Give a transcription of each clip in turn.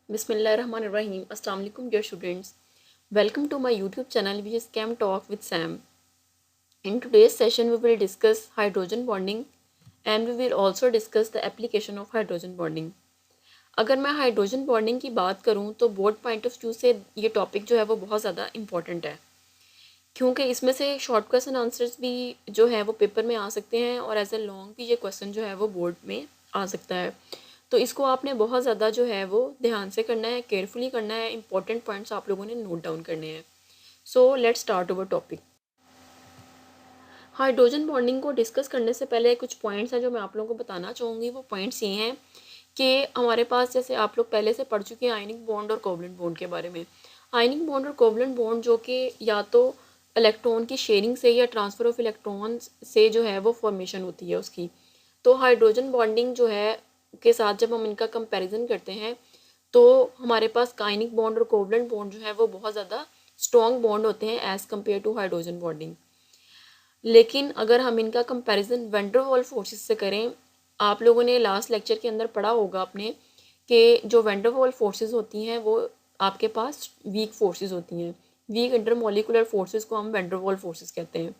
Bismillahirrahmanirrahim. Assalamu alaikum dear students. Welcome to my YouTube channel which is Chem Talk with Sam. In today's session we will discuss hydrogen bonding and we will also discuss the application of hydrogen bonding. अगर मैं hydrogen bonding की बात करूं तो board point of view से ये topic जो है वो बहुत ज़्यादा इम्पॉर्टेंट है, क्योंकि इसमें से शॉर्ट क्वेश्चन आंसर्स भी जो है वो पेपर में आ सकते हैं और एज ए लॉन्ग भी ये क्वेश्चन जो है वो बोर्ड में आ सकता है। तो इसको आपने बहुत ज़्यादा जो है वो ध्यान से करना है, केयरफुली करना है, इंपॉर्टेंट पॉइंट्स आप लोगों ने नोट डाउन करने हैं। So let's start over topic. Hydrogen bonding को डिस्कस करने से पहले कुछ पॉइंट्स हैं जो मैं आप लोगों को बताना चाहूँगी। वो पॉइंट्स ये हैं कि हमारे पास, जैसे आप लोग पहले से पढ़ चुके हैं आयनिक बॉन्ड और कोवलेंट बॉन्ड के बारे में। आयनिक बॉन्ड और कोवलेंट बॉन्ड जो कि या तो इलेक्ट्रॉन की शेयरिंग से या ट्रांसफ़र ऑफ इलेक्ट्रॉन से जो है वो फॉर्मेशन होती है उसकी। तो हाइड्रोजन बॉन्डिंग जो है के साथ जब हम इनका कंपैरिजन करते हैं तो हमारे पास आयनिक बॉन्ड और कोवलेंट बॉन्ड जो है वो बहुत ज़्यादा स्ट्रॉन्ग बॉन्ड होते हैं as compare to hydrogen bonding. लेकिन अगर हम इनका comparison van der Waals forces से करें, आप लोगों ने लास्ट लेक्चर के अंदर पढ़ा होगा अपने कि जो वैन डर वाल्स फोर्सेस होती हैं वो आपके पास वीक फोर्सेस होती हैं। वीक इंटरमोलिकुलर फोर्सेस को हम वैन डर वाल्स फोर्सेस कहते हैं।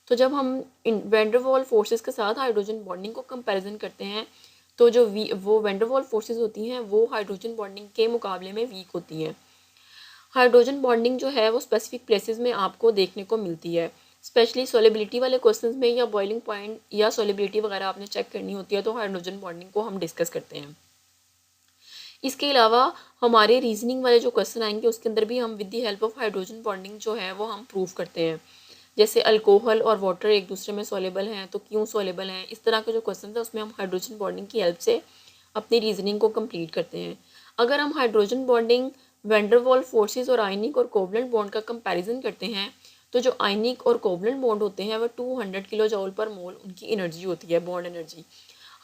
तो जब हम वैन डर वाल्स फोर्सेस के साथ हाइड्रोजन बॉन्डिंग को कंपैरिजन करते हैं तो जो वो वैन डर वाल्स फोर्सेस होती हैं वो हाइड्रोजन बॉन्डिंग के मुकाबले में वीक होती हैं। हाइड्रोजन बॉन्डिंग जो है वो स्पेसिफिक प्लेसेस में आपको देखने को मिलती है, स्पेशली सोलिबिलिटी वाले क्वेश्चंस में या बॉइलिंग पॉइंट या सोलिबिलिटी वगैरह आपने चेक करनी होती है तो हाइड्रोजन बॉन्डिंग को हम डिस्कस करते हैं। इसके अलावा हमारे रीजनिंग वाले जो क्वेश्चन आएंगे उसके अंदर भी हम with the help of hydrogen bonding जो है वो हम प्रूव करते हैं। जैसे अल्कोहल और वाटर एक दूसरे में सोलेबल हैं तो क्यों सोलेबल हैं, इस तरह के जो क्वेश्चन है उसमें हम हाइड्रोजन बॉन्डिंग की हेल्प से अपनी रीजनिंग को कंप्लीट करते हैं। अगर हम hydrogen bonding van der Waals forces और आयनिक और कोवलेंट बॉन्ड का कंपैरिजन करते हैं तो जो आयनिक और कोवलेंट बॉन्ड होते हैं वो 200 किलो जॉल पर मोल उनकी एनर्जी होती है, बॉन्ड एनर्जी।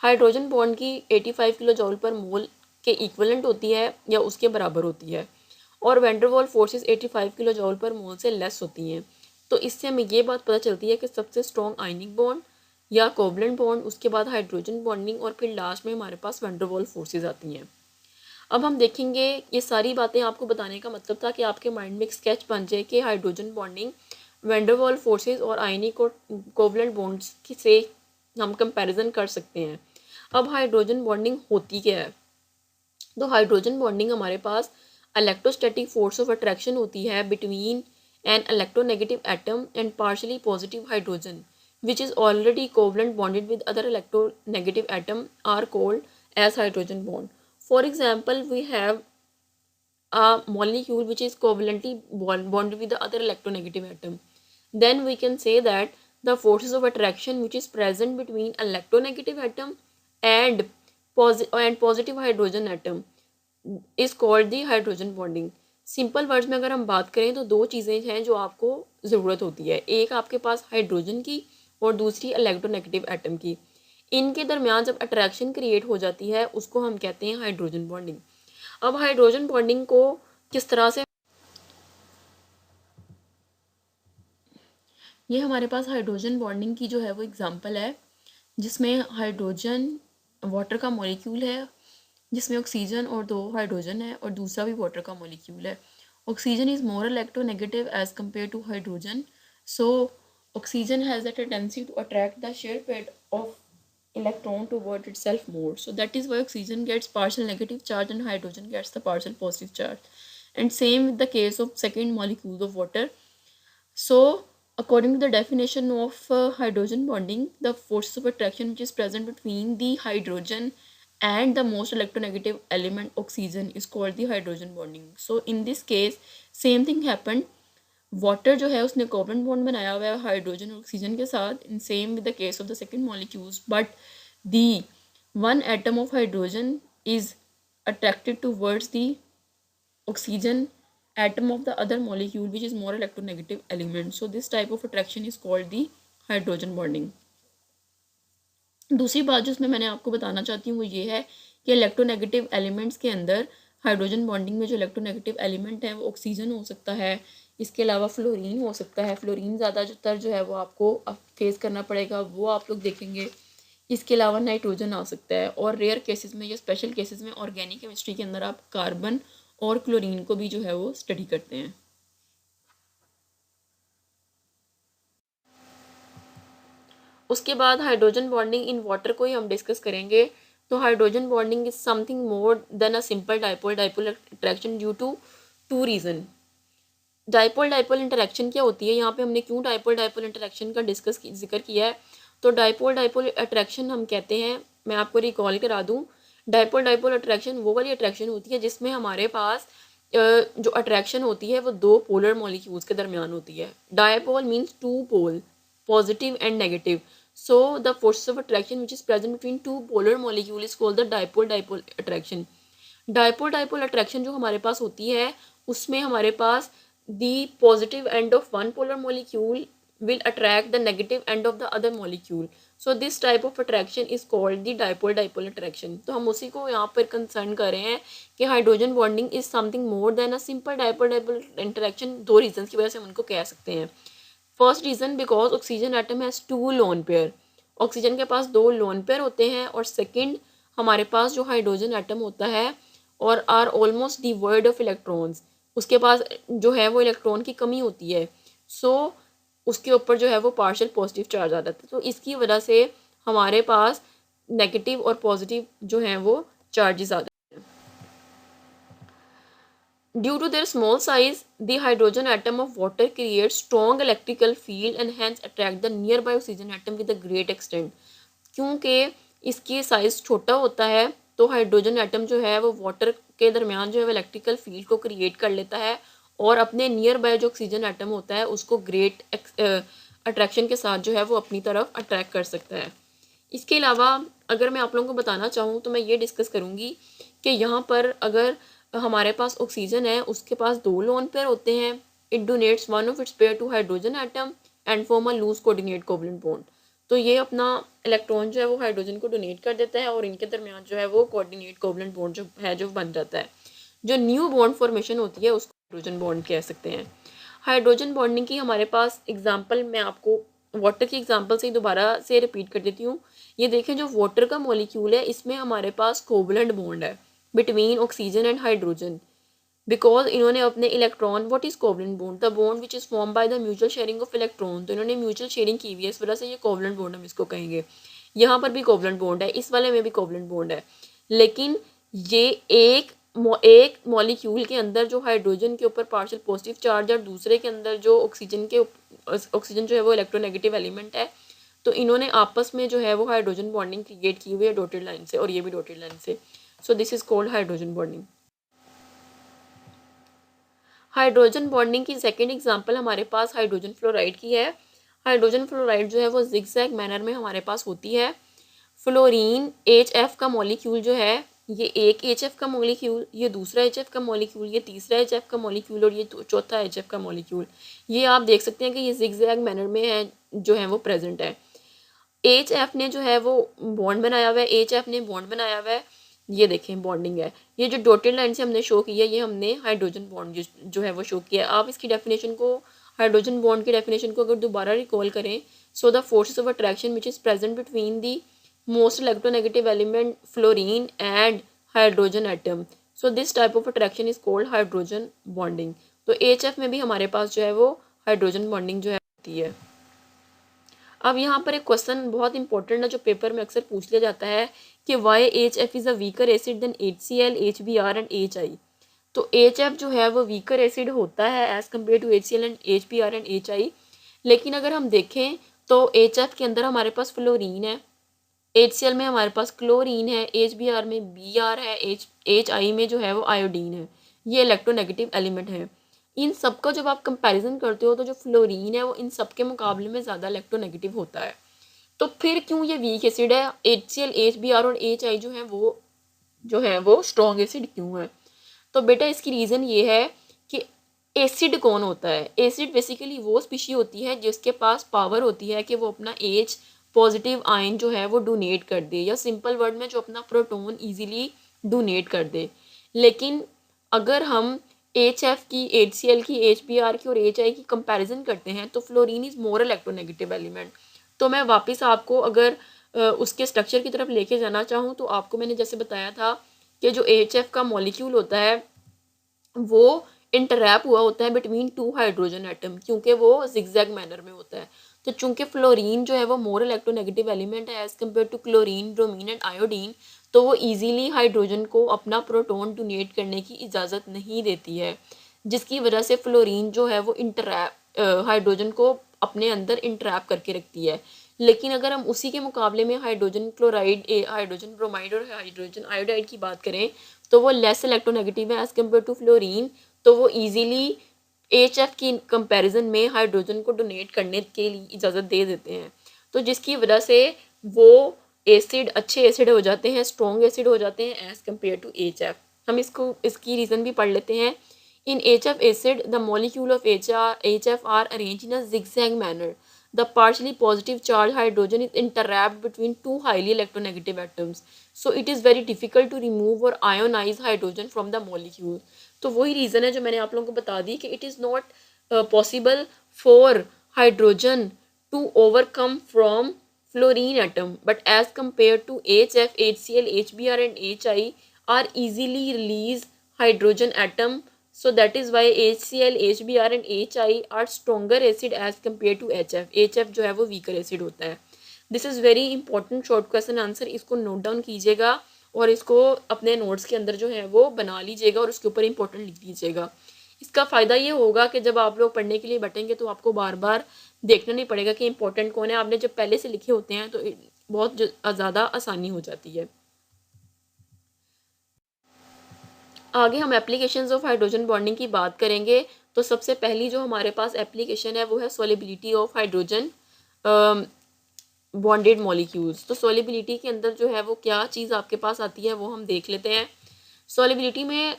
हाइड्रोजन बॉन्ड की 85 किलो जॉल पर मोल के इक्वलेंट होती है या उसके बराबर होती है और van der Waals forces 85 kilo जॉल पर मोल से लेस होती हैं। तो इससे हमें ये बात पता चलती है कि सबसे स्ट्रॉन्ग आयनिक बॉन्ड या कोवलेंट बॉन्ड, उसके बाद हाइड्रोजन बॉन्डिंग और फिर लास्ट में हमारे पास वैन डर वाल्स फोर्सेस आती हैं। अब हम देखेंगे, ये सारी बातें आपको बताने का मतलब था कि आपके माइंड में एक स्केच बन जाए कि hydrogen bonding van der Waals forces और आयनिक और कोवलेंट बॉन्ड्स से हम कंपैरिजन कर सकते हैं। अब हाइड्रोजन बॉन्डिंग होती क्या है? तो हाइड्रोजन बॉन्डिंग हमारे पास इलेक्ट्रोस्टैटिक फोर्स ऑफ अट्रैक्शन होती है between an electronegative atom and partially positive hydrogen which is already covalent bonded with other electronegative atom are called as hydrogen bond. For example, we have a molecule which is covalently bonded with the other electronegative atom. Then we can say that the forces of attraction which is present between electronegative atom and positive hydrogen atom is called the hydrogen bonding. Simple words में अगर हम बात करें तो दो चीज़ें हैं जो आपको ज़रूरत होती है, एक आपके पास हाइड्रोजन की और दूसरी इलेक्ट्रोनेगेटिव एटम की। इनके दरमियान जब अट्रैक्शन क्रिएट हो जाती है उसको हम कहते हैं हाइड्रोजन बॉन्डिंग। अब हाइड्रोजन बॉन्डिंग को किस तरह से, ये हमारे पास हाइड्रोजन बॉन्डिंग की जो है वो एग्जांपल है जिसमें हाइड्रोजन वाटर का मॉलिक्यूल है जिसमें ऑक्सीजन और दो हाइड्रोजन है और दूसरा भी वाटर का मॉलिक्यूल है। Oxygen is more electronegative as compare to hydrogen, so oxygen has the tendency to attract the share pair of electron toward itself more, so that is why oxygen gets partial negative charge and hydrogen gets the partial positive charge, and same with the case of second molecules of water. So according to the definition of hydrogen bonding, the forces of attraction which is present between the hydrogen and the most electronegative element oxygen is called the hydrogen bonding. So in this case same thing happened, water जो है उसने covalent bond बनाया हुआ है hydrogen और oxygen के साथ, in same with the case of the second molecules, but the one atom of hydrogen is attracted towards the oxygen atom of the other molecule which is more electronegative element. So this type of attraction is called the hydrogen bonding. दूसरी बात जो इसमें मैंने आपको बताना चाहती हूँ वो ये है कि इलेक्ट्रोनेगेटिव एलिमेंट्स के अंदर हाइड्रोजन बॉन्डिंग में जो इलेक्ट्रोनेगेटिव एलिमेंट है वो ऑक्सीजन हो सकता है, इसके अलावा फ्लोरीन हो सकता है। फ्लोरीन ज़्यादातर जो है वो आपको फेस करना पड़ेगा, वो आप लोग देखेंगे इसके अलावा नाइट्रोजन आ सकता है, और रेयर केसेस में या स्पेशल केसेस में ऑर्गेनिक केमिस्ट्री के अंदर आप कार्बन और क्लोरीन को भी जो है वो स्टडी करते हैं। उसके बाद हाइड्रोजन बॉन्डिंग इन वाटर को ही हम डिस्कस करेंगे। तो hydrogen bonding is something more than a simple dipole dipole attraction due to two reason. Dipole dipole interaction क्या होती है, यहाँ पे हमने क्यों डाइपोल डाइपोल इंटरेक्शन का जिक्र किया है। तो डाइपोल डाइपोल अट्रैक्शन हम कहते हैं, मैं आपको रिकॉल करा दूँ, डाइपोल डाइपोल अट्रैक्शन वो वाली अट्रैक्शन होती है जिसमें हमारे पास जो अट्रैक्शन होती है वो दो पोलर मॉलिक्यूल्स के दरमियान होती है। Dipole means two pole, positive and negative. So the forces of attraction which is present between two polar molecule is called the dipole dipole attraction. Dipole dipole attraction जो हमारे पास होती है उसमें हमारे पास the positive end of one polar molecule will attract the negative end of the other molecule. So this type of attraction is called the dipole dipole attraction. तो हम उसी को यहाँ पर कंसर्न कर रहे हैं कि hydrogen bonding is something more than a simple dipole dipole interaction. दो रीजन की वजह से हम उनको कह सकते हैं। First reason because oxygen atom has two lone pair, ऑक्सीजन के पास दो लोन पेयर होते हैं। और सेकंड हमारे पास जो हाइड्रोजन एटम होता है और are almost devoid of electrons, उसके पास जो है वो इलेक्ट्रॉन की कमी होती है। सो उसके ऊपर जो है वो पार्शियल पॉजिटिव चार्ज आ जाता है। तो इसकी वजह से हमारे पास नेगेटिव और पॉजिटिव जो हैं वो चार्जेस आ जाते हैं। Due to their small size, the hydrogen atom of water creates strong electrical field and hence attract the nearby oxygen atom with a great extent. क्योंकि इसकी साइज़ छोटा होता है तो हाइड्रोजन एटम जो है वो वाटर के दरमियान जो है वो इलेक्ट्रिकल फील्ड को क्रिएट कर लेता है और अपने नियर बाय जो ऑक्सीजन एटम होता है उसको ग्रेट अट्रैक्शन के साथ जो है वो अपनी तरफ अट्रैक्ट कर सकता है। इसके अलावा अगर मैं आप लोगों को बताना चाहूँ तो मैं ये डिस्कस करूँगी कि यहाँ पर अगर हमारे पास ऑक्सीजन है उसके पास दो लोन पेयर होते हैं। It donates one of its pair to hydrogen atom and form a loose coordinate covalent bond. तो ये अपना इलेक्ट्रॉन जो है वो हाइड्रोजन को डोनेट कर देता है और इनके दरमियान जो है वो कोऑर्डिनेट कोवलेंट बॉन्ड जो है जो बन जाता है। जो न्यू बॉन्ड फॉर्मेशन होती है उसको हाइड्रोजन बॉन्ड कह सकते हैं। हाइड्रोजन बॉन्डिंग की हमारे पास एग्जाम्पल मैं आपको वाटर की एग्जाम्पल से दोबारा से रिपीट कर देती हूँ। ये देखें जो वाटर का मॉलिक्यूल है इसमें हमारे पास कोवलेंट बॉन्ड है between oxygen and hydrogen because इन्होंने अपने electron what is covalent bond, the bond which is form by the mutual sharing of electron. तो इन्होंने म्यूचुअल शेयरिंग की हुई है, इस वजह से ये कोवलेंट बॉन्ड हम इसको कहेंगे। यहाँ पर भी कोवलेंट बॉन्ड है, इस वाले में भी कोवलेंट बॉन्ड है, लेकिन ये एक मॉलिक्यूल के अंदर जो हाइड्रोजन के ऊपर पार्शियल पॉजिटिव चार्ज और दूसरे के अंदर जो ऑक्सीजन जो है वो इलेक्ट्रोनेगेटिव एलिमेंट है। तो इन्होंने आपस में जो है वो हाइड्रोजन बॉन्डिंग क्रिएट की हुई है डॉटेड लाइन से और ये भी डॉटेड लाइन से। So this is called hydrogen bonding. Hydrogen bonding की सेकेंड एग्जाम्पल हमारे पास हाइड्रोजन फ्लोराइड की है। हाइड्रोजन फ्लोराइड जो है वो जिगजैग मैनर में हमारे पास होती है। फ्लोरीन HF का मॉलिक्यूल जो है ये एक HF का मॉलिक्यूल, ये दूसरा HF का मॉलिक्यूल, ये तीसरा HF का मॉलिक्यूल और ये चौथा HF का मॉलिक्यूल। ये आप देख सकते हैं कि ये जिगजैग मैनर में है जो है वो प्रेजेंट है। HF ने जो है वो बॉन्ड बनाया हुआ है, HF ने बॉन्ड बनाया हुआ है, ये देखें बॉन्डिंग है। ये जो डॉटेड लाइन से हमने शो किया ये हमने हाइड्रोजन बॉन्ड जो है वो शो किया। आप इसकी डेफिनेशन को, हाइड्रोजन बॉन्ड की डेफिनेशन को अगर दोबारा रिकॉल करें, so the forces of attraction which is present between the most electronegative element fluorine and hydrogen atom, so this type of attraction is called hydrogen bonding. तो HF में भी हमारे पास जो है वो हाइड्रोजन बॉन्डिंग जो है होती है। अब यहाँ पर एक क्वेश्चन बहुत इंपॉर्टेंट है जो पेपर में अक्सर पूछ लिया जाता है कि why HF is a weaker acid than HCl, HBr and HI। तो HF जो है वो वीकर एसिड होता है as compare to HCl and HBr and HI, लेकिन अगर हम देखें तो HF के अंदर हमारे पास फ्लोरीन है, HCl में हमारे पास क्लोरीन है, HBr में Br है, HI में जो है वो आयोडीन है। ये इलेक्ट्रोनेगेटिव एलिमेंट है। इन सब का जब आप कंपैरिजन करते हो तो जो फ्लोरीन है वो इन सब के मुकाबले में ज़्यादा इलेक्ट्रोनेगेटिव होता है। तो फिर क्यों ये वीक एसिड है? HCl, HBr और HI जो है वो स्ट्रॉन्ग एसिड क्यों है? तो बेटा इसकी रीज़न ये है कि एसिड कौन होता है? एसिड बेसिकली वो स्पीशी होती है जिसके पास पावर होती है कि वो अपना H पॉजिटिव आयन जो है वो डोनेट कर दे, या सिंपल वर्ड में जो अपना प्रोटॉन इजीली डोनेट कर दे। लेकिन अगर हम HF की, HCl की, HBr की और HI की कंपैरिजन करते हैं तो fluorine is more electronegative element. तो मैं वापस आपको अगर उसके स्ट्रक्चर की तरफ लेके जाना चाहूँ तो आपको मैंने जैसे बताया था कि जो AHF का मॉलिक्यूल होता है वो इंटरैप हुआ होता है बिटवीन टू हाइड्रोजन एटम, क्योंकि वो जिगजैग मैनर में होता है। तो चूंकि फ्लोरीन जो है वो मोर इलेक्ट्रोनेगेटिव एलिमेंट है as compare to chlorine, bromine and iodine, तो वो इजीली हाइड्रोजन को अपना प्रोटॉन डोनेट करने की इजाज़त नहीं देती है, जिसकी वजह से फ्लोरीन जो है वो इंटरैप हाइड्रोजन को अपने अंदर इंटरैप करके रखती है। लेकिन अगर हम उसी के मुकाबले में हाइड्रोजन क्लोराइड, हाइड्रोजन ब्रोमाइड और हाइड्रोजन आयोडाइड की बात करें तो वो लेस इलेक्ट्रोनेगेटिव है एज कम्पेयर टू फ्लोरीन, तो वो इजीली HF की कंपैरिजन में हाइड्रोजन को डोनेट करने के लिए इजाज़त दे देते हैं। तो जिसकी वजह से वो एसिड अच्छे एसिड हो जाते हैं, स्ट्रॉन्ग एसिड हो जाते हैं एज कम्पेयर टू HF। हम इसकी रीज़न भी पढ़ लेते हैं। इन HF acid, the molecule of HF are arranged in a zigzag manner. The partially positive charged hydrogen is interwrapped between two highly electronegative atoms. So it is very difficult to remove or ionize hydrogen from the molecule. तो वही reason है जो मैंने आप लोगों को बता दी कि it is not possible for hydrogen to overcome from fluorine atom, but as compared to HF, HCl, HBr and HI are easily release hydrogen atom. So that is why HCl, HBr and HI are stronger acid as compared to HF. HF जो है वो weaker acid होता है. This is very important short question answer. इसको note down कीजिएगा और इसको अपने नोट्स के अंदर जो है वो बना लीजिएगा और उसके ऊपर इंपॉर्टेंट लिख दीजिएगा। इसका फ़ायदा ये होगा कि जब आप लोग पढ़ने के लिए बैठेंगे तो आपको बार बार देखना नहीं पड़ेगा कि इंपॉर्टेंट कौन है। आपने जब पहले से लिखे होते हैं तो बहुत ज़्यादा आसानी हो जाती है। आगे हम एप्लीकेशंस ऑफ हाइड्रोजन बॉन्डिंग की बात करेंगे। तो सबसे पहली जो हमारे पास एप्लीकेशन है वो है solubility of hydrogen bonded molecules. तो सॉलिबिलिटी के अंदर जो है वो क्या चीज़ आपके पास आती है वो हम देख लेते हैं। सॉलिबिलिटी में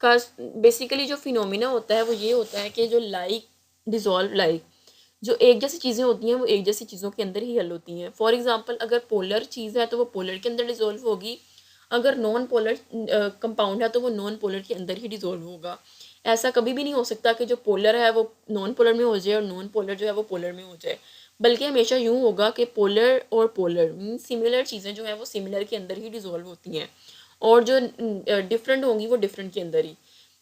का बेसिकली जो फिनोमिना होता है वो ये होता है कि जो लाइक डिज़ोल्व लाइक जो एक जैसी चीज़ें होती हैं वो एक जैसी चीज़ों के अंदर ही हल होती हैं। फॉर एग्जांपल अगर पोलर चीज़ है तो वो पोलर के अंदर डिज़ोल्व होगी, अगर नॉन पोलर कंपाउंड है तो वो नॉन पोलर के अंदर ही डिज़ोल्व होगा। ऐसा कभी भी नहीं हो सकता कि जो पोलर है वो नॉन पोलर में हो जाए और नॉन पोलर जो है वो पोलर में हो जाए, बल्कि हमेशा यूँ होगा कि पोलर और पोलर मीन्स सिमिलर चीज़ें जो हैं वो सिमिलर के अंदर ही डिज़ोल्व होती हैं और जो डिफरेंट होंगी वो डिफरेंट के अंदर ही।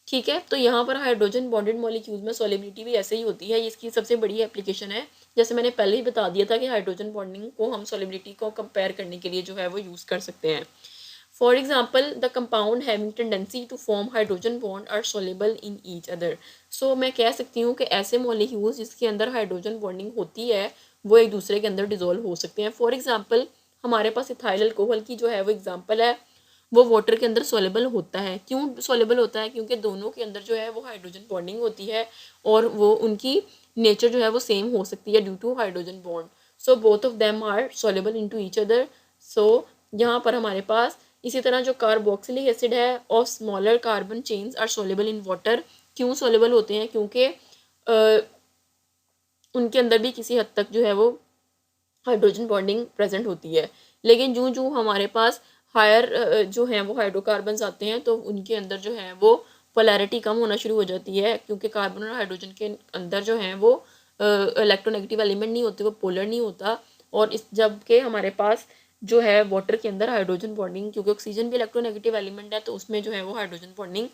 ठीक है, तो यहाँ पर हाइड्रोजन बॉन्डेड मॉलिक्यूल्स में सॉलिबिलिटी भी ऐसे ही होती है। इसकी सबसे बड़ी एप्लीकेशन है, जैसे मैंने पहले ही बता दिया था कि हाइड्रोजन बॉन्डिंग को हम सॉलिबिलिटी को कंपेयर करने के लिए जो है वो यूज़ कर सकते हैं। For example, the compound having tendency to form hydrogen bond are soluble in each other. So मैं कह सकती हूँ कि ऐसे मॉलिक्यूल्स जिसके अंदर हाइड्रोजन बॉन्डिंग होती है वो एक दूसरे के अंदर डिजोल्व हो सकते हैं। फॉर एग्जांपल हमारे पास इथाइल अल्कोहल की जो है वो एग्जांपल है, वो वाटर के अंदर सोलेबल होता है। क्यों सोलेबल होता है? क्योंकि दोनों के अंदर जो है वो हाइड्रोजन बॉन्डिंग होती है और वो उनकी नेचर जो है वो सेम हो सकती है due to hydrogen bond. So both of them are soluble into each other. So यहाँ पर हमारे पास इसी तरह जो कार्बोक्सिलिक एसिड है और smaller carbon chains are soluble in water. क्यों सोलेबल होते हैं? क्योंकि उनके अंदर भी किसी हद तक जो है वो हाइड्रोजन बॉन्डिंग प्रेजेंट होती है। लेकिन जो जो हमारे पास हायर जो हैं वो हाइड्रोकार्बन्स आते हैं तो उनके अंदर जो है वो पोलैरिटी कम होना शुरू हो जाती है, क्योंकि कार्बन और हाइड्रोजन के अंदर जो हैं वो इलेक्ट्रोनेगेटिव एलिमेंट नहीं होते, वो पोलर नहीं होता। और इस जबकि हमारे पास जो है वाटर के अंदर हाइड्रोजन बॉन्डिंग, क्योंकि ऑक्सीजन भी इलेक्ट्रोनेगेटिव एलिमेंट है तो उसमें जो है वो हाइड्रोजन बॉन्डिंग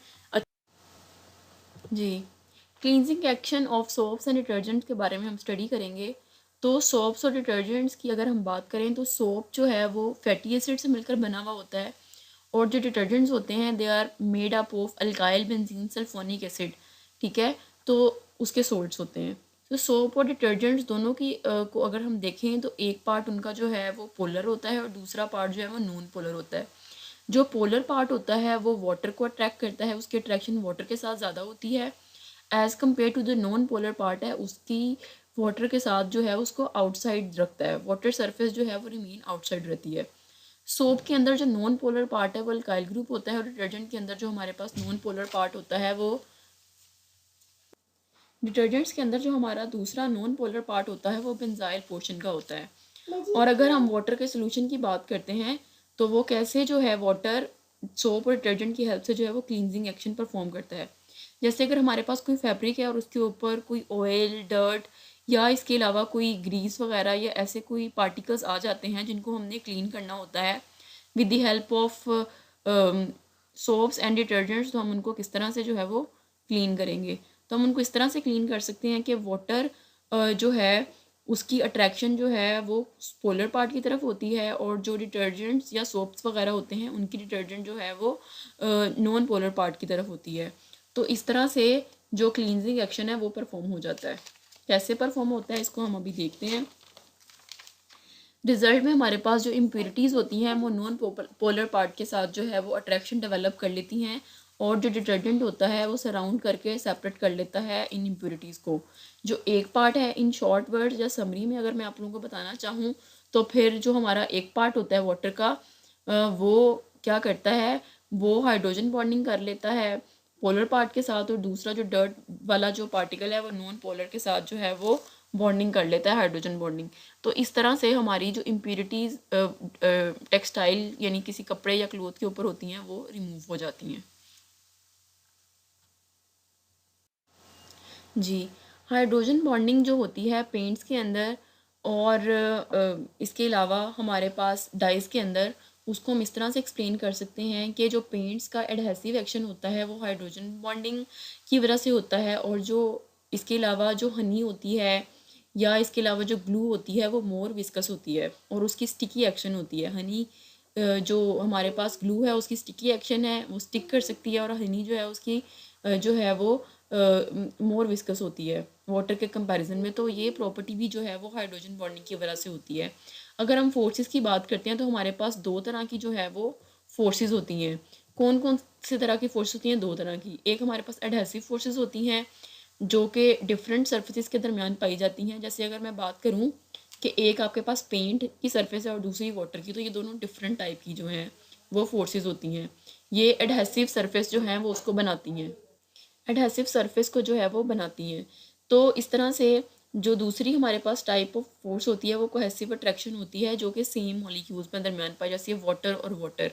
जी। Cleansing action of soaps and detergents के बारे में हम स्टडी करेंगे। तो सोप्स और डिटर्जेंट्स की अगर हम बात करें तो सोप जो है वो फैटी एसिड से मिलकर बना हुआ होता है और जो डिटर्जेंट्स होते हैं they are made up of alkyl benzene sulphonic acid. ठीक है, तो उसके सोल्ट्स होते हैं। तो सोप और डिटर्जेंट्स दोनों की को अगर हम देखें तो एक पार्ट उनका जो है वो पोलर होता है और दूसरा पार्ट जो है वो नॉन पोलर होता है। जो पोलर पार्ट होता है वो वाटर को अट्रैक्ट करता है, उसकी अट्रैक्शन वाटर के साथ ज़्यादा होती है as compare to the non polar part है उसकी वाटर के साथ जो है उसको आउटसाइड रखता है, वाटर सरफेस जो है वो रिमेन आउटसाइड रहती है। सोप के अंदर जो नॉन पोलर पार्ट है वो अल्काइल ग्रुप होता है और डिटर्जेंट के अंदर जो हमारे पास नॉन पोलर पार्ट होता है वो डिटर्जेंट्स के अंदर जो हमारा दूसरा नॉन पोलर पार्ट होता है वो बेंजाइल पोर्शन का होता है। और अगर हम वाटर के सोल्यूशन की बात करते हैं तो वो कैसे जो है वाटर सोप और डिटर्जेंट की हेल्प से जो है वो क्लींजिंग एक्शन परफॉर्म करता है। जैसे अगर हमारे पास कोई फैब्रिक है और उसके ऊपर कोई ऑयल, डर्ट या इसके अलावा कोई ग्रीस वगैरह या ऐसे कोई पार्टिकल्स आ जाते हैं जिनको हमने क्लीन करना होता है with the help of soaps and detergents, तो हम उनको किस तरह से जो है वो क्लीन करेंगे। तो हम उनको इस तरह से क्लीन कर सकते हैं कि वाटर जो है उसकी अट्रैक्शन जो है वो पोलर पार्ट की तरफ होती है, और जो डिटर्जेंट्स या सोप्स वगैरह होते हैं उनकी डिटर्जेंट जो है वो नॉन पोलर पार्ट की तरफ होती है। तो इस तरह से जो क्लींजिंग एक्शन है वो परफॉर्म हो जाता है। कैसे परफॉर्म होता है इसको हम अभी देखते हैं। रिजल्ट में हमारे पास जो इम्प्योरिटीज़ होती हैं वो नॉन पोलर पार्ट के साथ जो है वो अट्रैक्शन डेवलप कर लेती हैं, और जो डिटर्जेंट होता है वो सराउंड करके सेपरेट कर लेता है इन इम्प्योरिटीज़ को। जो एक पार्ट है, इन शॉर्ट वर्ड्स या समरी में अगर मैं आप लोगों को बताना चाहूँ, तो फिर जो हमारा एक पार्ट होता है वाटर का, वो क्या करता है, वो हाइड्रोजन बॉन्डिंग कर लेता है पोलर पार्ट के साथ, और दूसरा जो डर्ट वाला जो पार्टिकल है वो नॉन पोलर के साथ जो है वो बॉन्डिंग कर लेता है, हाइड्रोजन बॉन्डिंग। तो इस तरह से हमारी जो इम्प्योरिटीज़ टेक्सटाइल यानी किसी कपड़े या क्लोथ के ऊपर होती हैं वो रिमूव हो जाती हैं। जी, हाइड्रोजन बॉन्डिंग जो होती है पेंट्स के अंदर और इसके अलावा हमारे पास डाइस के अंदर, उसको हम इस तरह से एक्सप्लेन कर सकते हैं कि जो पेंट्स का एडहेसिव एक्शन होता है वो हाइड्रोजन बॉन्डिंग की वजह से होता है, और जो इसके अलावा जो हनी होती है या इसके अलावा जो ग्लू होती है वो मोर विस्कस होती है और उसकी स्टिकी एक्शन होती है। हनी जो हमारे पास ग्लू है उसकी स्टिकी एक्शन है, वो स्टिक कर सकती है, और हनी जो है उसकी जो है वो मोर विस्कस होती है वाटर के कंपैरिजन में। तो ये प्रॉपर्टी भी जो है वो हाइड्रोजन बॉन्डिंग की वजह से होती है। अगर हम फोर्सेस की बात करते हैं तो हमारे पास दो तरह की जो है वो फोर्सेस होती हैं। कौन कौन से तरह की फोर्सेस होती हैं? दो तरह की। एक हमारे पास एडहेसिव फोर्सेस होती हैं जो कि डिफरेंट सरफेसेस के दरमियान पाई जाती हैं। जैसे अगर मैं बात करूँ कि एक आपके पास पेंट की सरफेस है और दूसरी वाटर की, तो ये दोनों डिफरेंट टाइप की जो हैं वो फोर्सेस होती हैं। ये एडहेसिव सरफेस जो हैं वो उसको बनाती हैं, एडहेसिव सरफेस को जो है वो बनाती हैं। तो इस तरह से जो दूसरी हमारे पास टाइप ऑफ फोर्स होती है वो कोहेसिव अट्रैक्शन होती है, जो कि सेम मॉलिक्यूल्स में दरमियान पाई जाती है, वाटर और वाटर।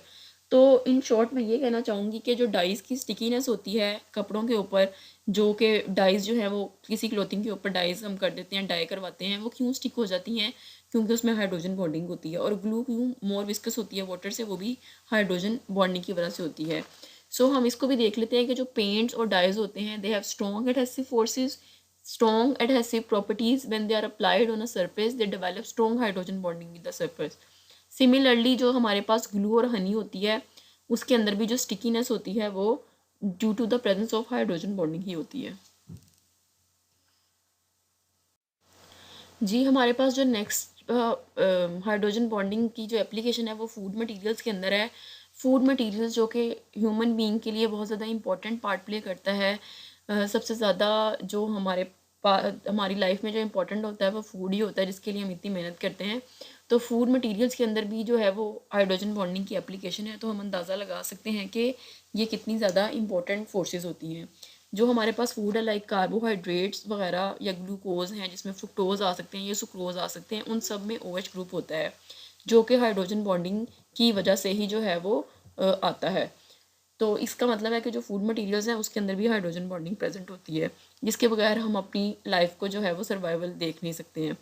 तो इन शॉर्ट मैं ये कहना चाहूँगी कि जो डाइस की स्टिकीनेस होती है कपड़ों के ऊपर, जो कि डाइस जो है वो किसी क्लोथिंग के ऊपर डाइस हम कर देते हैं, डाई करवाते हैं, वो क्यों स्टिक हो जाती हैं? क्योंकि उसमें हाइड्रोजन बॉन्डिंग होती है। और ग्लू क्यों मोर विस्कस होती है वाटर से? वो भी हाइड्रोजन बॉन्डिंग की वजह से होती है। सो हम इसको भी देख लेते हैं कि जो पेंट्स और डाइज होते हैं they have strong adhesive forces, strong adhesive properties when they are applied on a surface they develop strong hydrogen bonding with the surface. Similarly जो हमारे पास ग्लू और हनी होती है उसके अंदर भी जो स्टिकीनेस होती है वो due to the presence of hydrogen bonding ही होती है। जी, हमारे पास जो नेक्स्ट हाइड्रोजन बॉन्डिंग की जो एप्लीकेशन है वो फूड मटेरियल्स के अंदर है। फूड मटेरियल्स जो कि ह्यूमन बीइंग के लिए बहुत ज़्यादा इंपॉर्टेंट पार्ट प्ले करता है। सबसे ज़्यादा जो हमारी लाइफ में जो इम्पोर्टेंट होता है वो फूड ही होता है, जिसके लिए हम इतनी मेहनत करते हैं। तो फूड मटेरियल्स के अंदर भी जो है वो हाइड्रोजन बॉन्डिंग की एप्लीकेशन है। तो हम अंदाज़ा लगा सकते हैं कि ये कितनी ज़्यादा इंपॉर्टेंट फोर्सेस होती हैं। जो हमारे पास फूड है लाइक कार्बोहाइड्रेट्स वगैरह या ग्लूकोज हैं जिसमें फ्रुक्टोज आ सकते हैं या सुक्रोज आ सकते हैं, उन सब में OH ग्रुप होता है जो कि हाइड्रोजन बॉन्डिंग की वजह से ही जो है वो आता है। तो इसका मतलब है कि जो फूड मटेरियल्स हैं उसके अंदर भी हाइड्रोजन बॉन्डिंग प्रेजेंट होती है, जिसके बगैर हम अपनी लाइफ को जो है वो सर्वाइवल देख नहीं सकते हैं।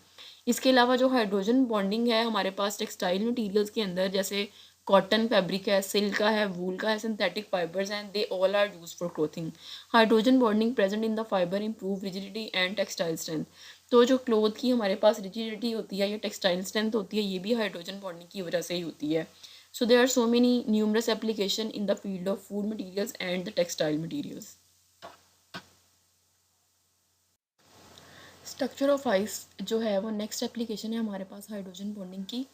इसके अलावा जो हाइड्रोजन बॉन्डिंग है हमारे पास टेक्सटाइल मटेरियल्स के अंदर, जैसे कॉटन फैब्रिक है, सिल्क का है, वूल का है, सिंथेटिक फाइबर्स हैं, they all are use for clothing. Hydrogen bonding present in the fibre improve rigidity and textile strength. तो जो क्लोथ की हमारे पास रिजिडिटी होती है या टेक्सटाइल स्ट्रेंथ होती है, ये भी हाइड्रोजन बॉन्डिंग की वजह से ही होती है। So there are so many numerous application in the field of food materials and the textile materials. Structure of ice जो है वो नेक्स्ट एप्लीकेशन है हमारे पास हाइड्रोजन बॉन्डिंग की।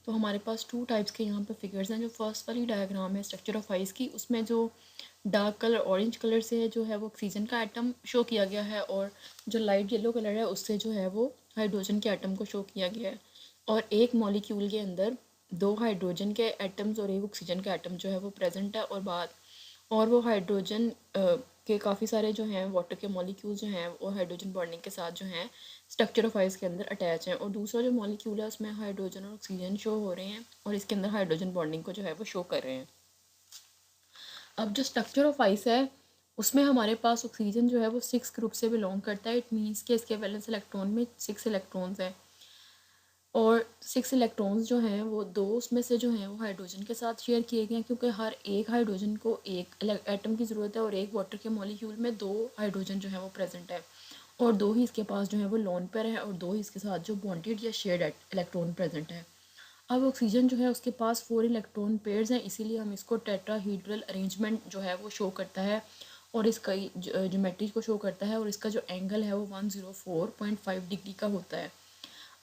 तो हमारे पास टू टाइप्स के यहाँ पे फिगर्स हैं। जो फर्स्ट वाली डायग्राम है स्ट्रक्चर ऑफ आइस की, उसमें जो डार्क कलर ऑरेंज कलर से है जो है वो ऑक्सीजन का एटम शो किया गया है, और जो लाइट येलो कलर है उससे जो है वो हाइड्रोजन के एटम को शो किया गया है। और एक मॉलिक्यूल के अंदर दो हाइड्रोजन के एटम्स और एक ऑक्सीजन का एटम जो है वो प्रेजेंट है, और वो हाइड्रोजन के काफ़ी सारे जो हैं वाटर के मॉलिक्यूल्स जो हैं वो हाइड्रोजन बॉन्डिंग के साथ जो हैं स्ट्रक्चर ऑफ आइस के अंदर अटैच हैं। और दूसरा जो मॉलिक्यूल है उसमें हाइड्रोजन और ऑक्सीजन शो हो रहे हैं और इसके अंदर हाइड्रोजन बॉन्डिंग को जो है वो शो कर रहे हैं। अब जो स्ट्रक्चर ऑफ आइस है उसमें हमारे पास ऑक्सीजन जो है वो 6 ग्रुप से बिलोंग करता है। इट मीन्स कि इसके वैलेंस इलेक्ट्रॉन में 6 इलेक्ट्रॉन्स हैं और 6 इलेक्ट्रॉन्स जो हैं वो 2 उसमें से जो हैं वो हाइड्रोजन के साथ शेयर किए गए हैं, क्योंकि हर एक हाइड्रोजन को एक एटम की ज़रूरत है और एक वाटर के मॉलिक्यूल में 2 हाइड्रोजन जो है वो प्रेजेंट है और 2 ही इसके पास जो है वो लोन पेयर है और 2 ही इसके साथ जो बॉन्डेड या शेयर्ड इलेक्ट्रॉन प्रेजेंट है। अब ऑक्सीजन जो है उसके पास 4 इलेक्ट्रॉन पेयर्स हैं, इसीलिए हम इसको टेट्राहीड्रल अरेंजमेंट जो है वो शो करता है और इसका ज्योमेट्री को शो करता है और इसका जो एंगल है वो 104.5 डिग्री का होता है।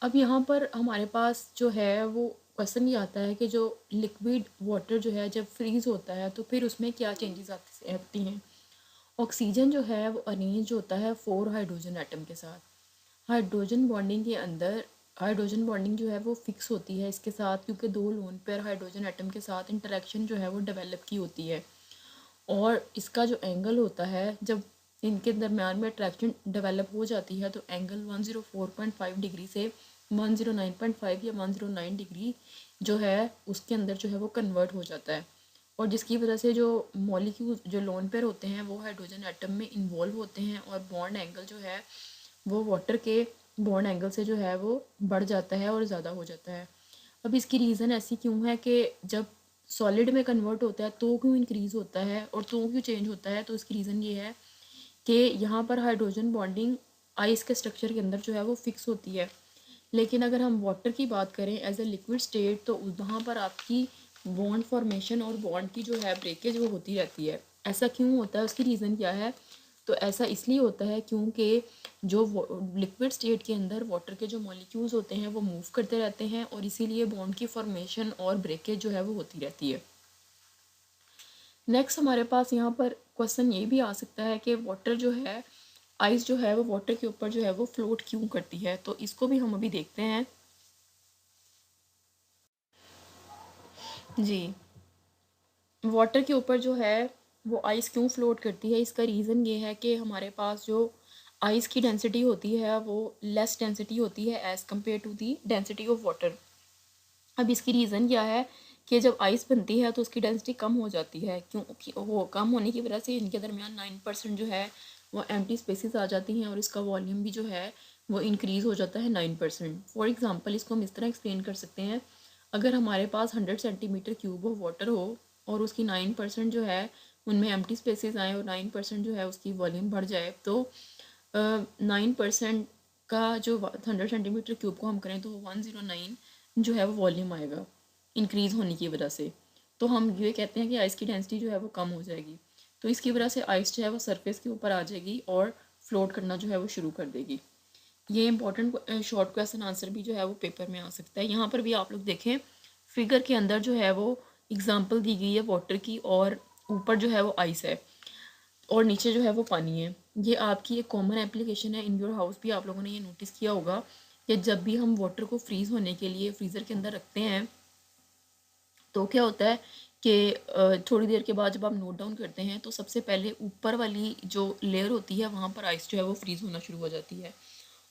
अब यहाँ पर हमारे पास जो है वो क्वेश्चन ये आता है कि जो लिक्विड वाटर जो है जब फ्रीज़ होता है तो फिर उसमें क्या चेंजेस आती हैं। ऑक्सीजन जो है वो अरेंज होता है 4 हाइड्रोजन एटम के साथ। हाइड्रोजन बॉन्डिंग के अंदर हाइड्रोजन बॉन्डिंग जो है वो फिक्स होती है इसके साथ, क्योंकि 2 लोन पेयर हाइड्रोजन एटम के साथ इंटरेक्शन जो है वो डेवलप की होती है और इसका जो एंगल होता है जब इनके दरम्यान में अट्रैक्शन डेवलप हो जाती है तो एंगल 104.5 डिग्री से 109.5 या 109 डिग्री जो है उसके अंदर जो है वो कन्वर्ट हो जाता है और जिसकी वजह से जो मॉलिक्यूल जो लोन पेयर होते हैं वो हाइड्रोजन एटम में इन्वॉल्व होते हैं और बॉन्ड एंगल जो है वो वाटर के बॉन्ड एंगल से जो है वो बढ़ जाता है और ज़्यादा हो जाता है। अब इसकी रीज़न ऐसी क्यों है कि जब सॉलिड में कन्वर्ट होता है तो क्यों इंक्रीज़ होता है और तो क्यों चेंज होता है, तो इसकी रीज़न ये है कि यहाँ पर हाइड्रोजन बॉन्डिंग आइस के स्ट्रक्चर के अंदर जो है वो फिक्स होती है, लेकिन अगर हम वाटर की बात करें एज ए लिक्विड स्टेट तो वहाँ पर आपकी बॉन्ड फॉर्मेशन और बॉन्ड की जो है ब्रेकेज वो होती रहती है। ऐसा क्यों होता है, उसकी रीज़न क्या है, तो ऐसा इसलिए होता है क्योंकि जो लिक्विड स्टेट के अंदर वाटर के जो मॉलिक्यूल्स होते हैं वो मूव करते रहते हैं और इसीलिए बॉन्ड की फॉर्मेशन और ब्रेकेज जो है वो होती रहती है। नेक्स्ट हमारे पास यहाँ पर क्वेश्चन ये भी आ सकता है कि वाटर जो है आइस जो है वो वाटर के ऊपर जो है वो फ्लोट क्यों करती है, तो इसको भी हम अभी देखते हैं। जी, वाटर के ऊपर जो है वो आइस क्यों फ्लोट करती है, इसका रीज़न ये है कि हमारे पास जो आइस की डेंसिटी होती है वो लेस डेंसिटी होती है as compare to the density of water. अब इसकी रीज़न क्या है कि जब आइस बनती है तो उसकी डेंसिटी कम हो जाती है, क्योंकि वो कम होने की वजह से इनके दरमियान 9% जो है वो एम्प्टी स्पेसेस आ जाती हैं और इसका वॉल्यूम भी जो है वो इंक्रीज़ हो जाता है 9%। फॉर एग्ज़ाम्पल इसको हम इस तरह एक्सप्लेन कर सकते हैं, अगर हमारे पास 100 सेंटीमीटर क्यूब ऑफ वाटर हो और उसकी 9% जो है उनमें एम्प्टी स्पेसेस आए और 9% जो है उसकी वॉल्यूम बढ़ जाए तो 9% का जो 100 सेंटीमीटर क्यूब को हम करें तो 109 जो है वो वॉल्यूम आएगा इंक्रीज़ होने की वजह से। तो हम ये कहते हैं कि आइस की डेंसिटी जो है वो कम हो जाएगी, तो इसकी वजह से आइस जो है वो सरफेस के ऊपर आ जाएगी और फ्लोट करना जो है वो शुरू कर देगी। ये इंपॉर्टेंट शॉर्ट क्वेश्चन आंसर भी जो है वो पेपर में आ सकता है। यहाँ पर भी आप लोग देखें फिगर के अंदर जो है वो एग्जाम्पल दी गई है वाटर की और ऊपर जो है वो आइस है और नीचे जो है वो पानी है। ये आपकी एक कॉमन एप्लीकेशन है, इन योर हाउस भी आप लोगों ने ये नोटिस किया होगा कि जब भी हम वाटर को फ्रीज़ होने के लिए फ्रीज़र के अंदर रखते हैं तो क्या होता है कि थोड़ी देर के बाद जब आप नोट डाउन करते हैं तो सबसे पहले ऊपर वाली जो लेयर होती है वहाँ पर आइस जो है वो फ्रीज़ होना शुरू हो जाती है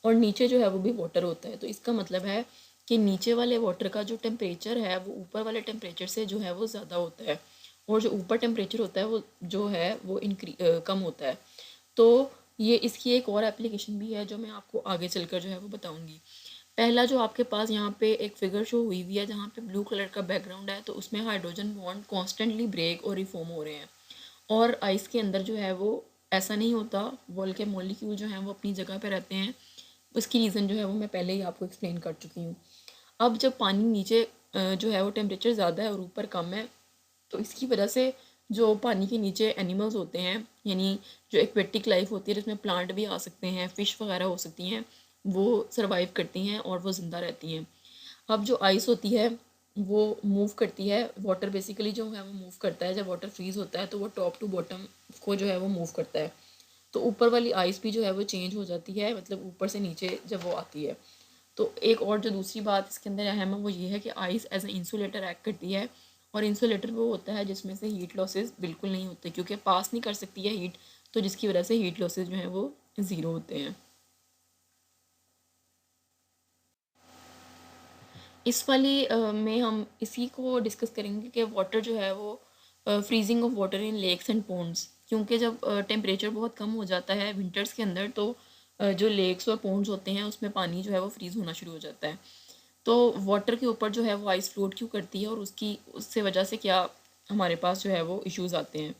और नीचे जो है वो भी वाटर होता है। तो इसका मतलब है कि नीचे वाले वाटर का जो टेम्परेचर है वो ऊपर वाले टेम्परेचर से जो है वो ज़्यादा होता है और जो ऊपर टेम्परेचर होता है वो जो है वो कम होता है। तो ये इसकी एक और एप्लीकेशन भी है जो मैं आपको आगे चलकर जो है वो बताऊंगी। पहला जो आपके पास यहाँ पे एक फिगर शो हुई हुई है जहाँ पे ब्लू कलर का बैकग्राउंड है, तो उसमें हाइड्रोजन बॉन्ड कॉन्स्टेंटली ब्रेक और रिफॉर्म हो रहे हैं और आइस के अंदर जो है वो ऐसा नहीं होता, वॉल के मॉलिक्यूल जो हैं वो अपनी जगह पे रहते हैं। उसकी रीज़न जो है वो मैं पहले ही आपको एक्सप्लेन कर चुकी हूँ। अब जब पानी नीचे जो है वो टेम्परेचर ज़्यादा है और ऊपर कम है तो इसकी वजह से जो पानी के नीचे एनिमल्स होते हैं, यानी जो एक्वेटिक लाइफ होती है जिसमें प्लांट भी आ सकते हैं, फ़िश वगैरह हो सकती हैं, वो सर्वाइव करती हैं और वो ज़िंदा रहती हैं। अब जो आइस होती है वो मूव करती है, वाटर बेसिकली जो है वो मूव करता है, जब वाटर फ्रीज़ होता है तो वो टॉप टू बॉटम को जो है वो मूव करता है। तो ऊपर वाली आइस भी जो है वो चेंज हो जाती है, मतलब ऊपर से नीचे जब वो आती है। तो एक और जो दूसरी बात इसके अंदर अहम है वो ये है कि ice as a insulator act करती है और इंसुलेटर वो होता है जिसमें से हीट लॉसेस बिल्कुल नहीं होते, क्योंकि पास नहीं कर सकती है हीट, तो जिसकी वजह से हीट लॉसेस जो हैं वो ज़ीरो होते हैं। इस वाली में हम इसी को डिस्कस करेंगे कि वाटर जो है वो freezing of water in lakes and ponds, क्योंकि जब टेम्परेचर बहुत कम हो जाता है विंटर्स के अंदर तो जो लेक्स और पॉन्ड्स होते हैं उसमें पानी जो है वो फ्रीज़ होना शुरू हो जाता है। तो वाटर के ऊपर जो है वो आइस फ्लोट क्यों करती है और उससे वजह से क्या हमारे पास जो है वो इश्यूज़ आते हैं।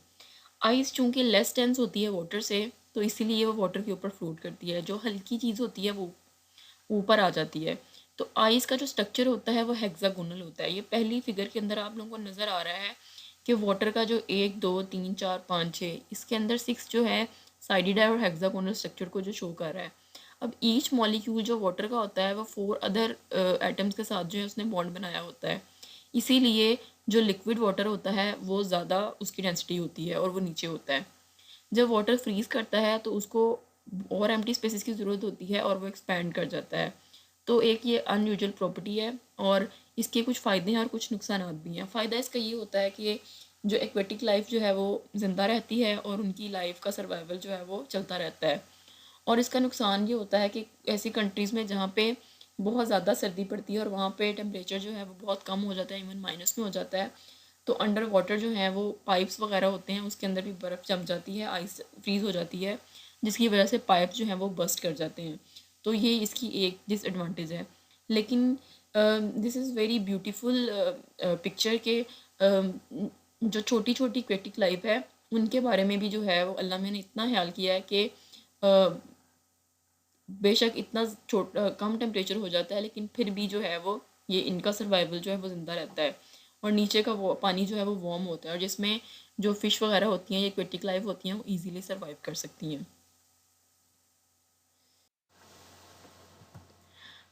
आइस चूँकि लेस डेंस होती है वाटर से तो इसीलिए वो वाटर के ऊपर फ्लोट करती है। जो हल्की चीज़ होती है वो ऊपर आ जाती है। तो आइस का जो स्ट्रक्चर होता है वो हेक्सागोनल होता है। ये पहली फिगर के अंदर आप लोगों को नज़र आ रहा है कि वाटर का जो 1 2 3 4 5 6 इसके अंदर 6 जो है साइडेड है और हेक्सागोनल स्ट्रक्चर को जो शो कर रहा है। अब ईच मॉलिक्यूल जो वाटर का होता है वो 4 अदर एटम्स के साथ जो है उसने बॉन्ड बनाया होता है। इसीलिए जो लिक्विड वाटर होता है वो ज़्यादा उसकी डेंसिटी होती है और वो नीचे होता है। जब वाटर फ्रीज़ करता है तो उसको और एम्प्टी स्पेसेस की ज़रूरत होती है और वो एक्सपैंड कर जाता है। तो एक ये अनयूजुअल प्रॉपर्टी है और इसके कुछ फ़ायदे हैं और कुछ नुकसान भी हैं। फ़ायदा इसका ये होता है कि जो एक्वेटिक लाइफ जो है वो ज़िंदा रहती है और उनकी लाइफ का सर्वाइवल जो है वो चलता रहता है। और इसका नुकसान ये होता है कि ऐसी कंट्रीज़ में जहाँ पे बहुत ज़्यादा सर्दी पड़ती है और वहाँ पे टेम्परेचर जो है वो बहुत कम हो जाता है, इवन माइनस में हो जाता है, तो अंडर वाटर जो है वो पाइप्स वगैरह होते हैं उसके अंदर भी बर्फ़ जम जाती है, आइस फ्रीज़ हो जाती है, जिसकी वजह से पाइप जो हैं वो बस्ट कर जाते हैं। तो ये इसकी एक डिसएडवांटेज है। लेकिन this is very beautiful picture के जो छोटी छोटी एक्वेटिक लाइफ है उनके बारे में भी जो है वो अल्लाह ने इतना ख्याल किया है कि बेशक इतना कम टेम्परेचर हो जाता है लेकिन फिर भी जो है वो ये इनका सर्वाइवल जो है वो ज़िंदा रहता है और नीचे का वो पानी जो है वो वार्म होता है और जिसमें जो फ़िश वगैरह होती हैं ये एक्वेटिक लाइफ होती हैं वो ईजीली सर्वाइव कर सकती हैं।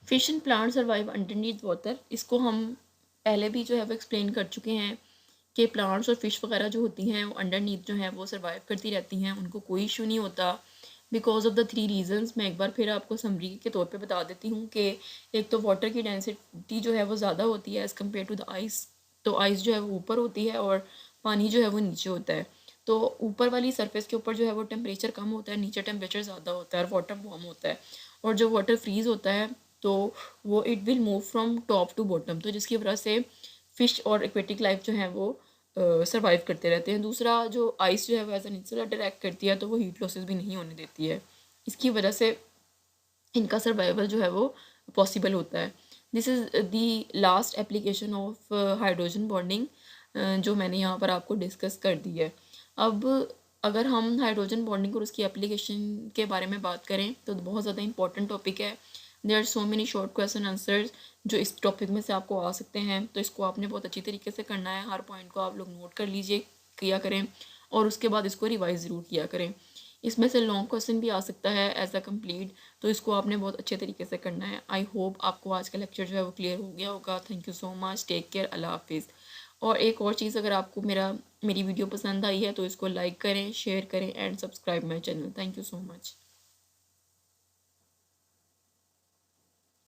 Fish and plant survive underneath water, इसको हम पहले भी जो है वो एक्सप्लेन कर चुके हैं कि प्लांट्स और फिश वगैरह जो होती हैं वो अंडरनीथ जो है वो सर्वाइव करती रहती हैं, उनको कोई इशू नहीं होता बिकॉज ऑफ द 3 रीजंस। मैं एक बार फिर आपको समरी के तौर पे बता देती हूँ कि एक तो वाटर की डेंसिटी जो है वो ज़्यादा होती है as compare to the ice. तो आइस जो है वो ऊपर होती है और पानी जो है वो नीचे होता है। तो ऊपर वाली सरफेस के ऊपर जो है वो टेम्परेचर कम होता है, नीचे टेम्परेचर ज़्यादा होता है और वाटर वार्म होता है। और जब वाटर फ्रीज़ होता है तो वो it will move from top to bottom, तो जिसकी वजह से फ़िश और एक्वेटिक लाइफ जो है वो सर्वाइव करते रहते हैं। दूसरा जो आइस जो है वो एज एन इंसुलेटर एक्ट करती है तो वो हीट लॉसेस भी नहीं होने देती है, इसकी वजह से इनका सर्वाइवल जो है वो पॉसिबल होता है। This is the last application of hydrogen bonding जो मैंने यहाँ पर आपको डिस्कस कर दी है। अब अगर हम हाइड्रोजन बॉन्डिंग और उसकी एप्लीकेशन के बारे में बात करें तो बहुत ज़्यादा इंपॉर्टेंट टॉपिक है। There are so many short question answers जो इस टॉपिक में से आपको आ सकते हैं, तो इसको आपने बहुत अच्छी तरीके से करना है। हर पॉइंट को आप लोग नोट कर लीजिए, किया करें और उसके बाद इसको रिवाइज ज़रूर किया करें। इसमें से लॉन्ग क्वेश्चन भी आ सकता है एज अ कंप्लीट, तो इसको आपने बहुत अच्छे तरीके से करना है। आई होप आपको आज का लेक्चर जो है वो क्लियर हो गया होगा। Thank you so much, take care, अल्लाह हाफिज़। और एक और चीज़, अगर आपको मेरी वीडियो पसंद आई है तो इसको लाइक करें, शेयर करें and subscribe my channel. Thank you so much.